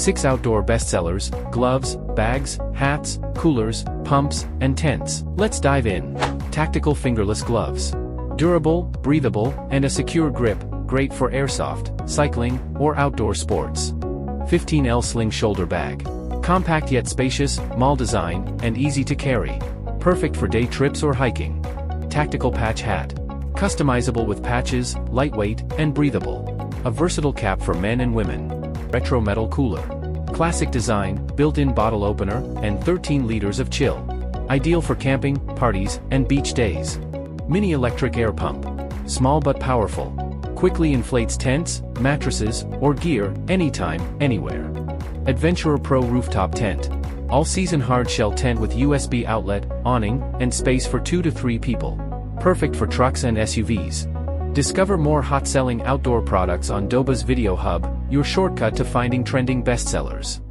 6 outdoor bestsellers: gloves, bags, hats, coolers, pumps, and tents. Let's dive in. Tactical fingerless gloves. Durable, breathable, and a secure grip, great for airsoft, cycling, or outdoor sports. 15L sling shoulder bag. Compact yet spacious, mall design, and easy to carry. Perfect for day trips or hiking. Tactical patch hat. Customizable with patches, lightweight, and breathable. A versatile cap for men and women. Retro metal cooler. Classic design, built-in bottle opener, and 13 liters of chill. Ideal for camping, parties, and beach days. Mini electric air pump. Small but powerful. Quickly inflates tents, mattresses, or gear, anytime, anywhere. Adventurer Pro rooftop tent. All-season hard-shell tent with USB outlet, awning, and space for 2 to 3 people. Perfect for trucks and SUVs. Discover more hot-selling outdoor products on Doba's Video Hub, your shortcut to finding trending bestsellers.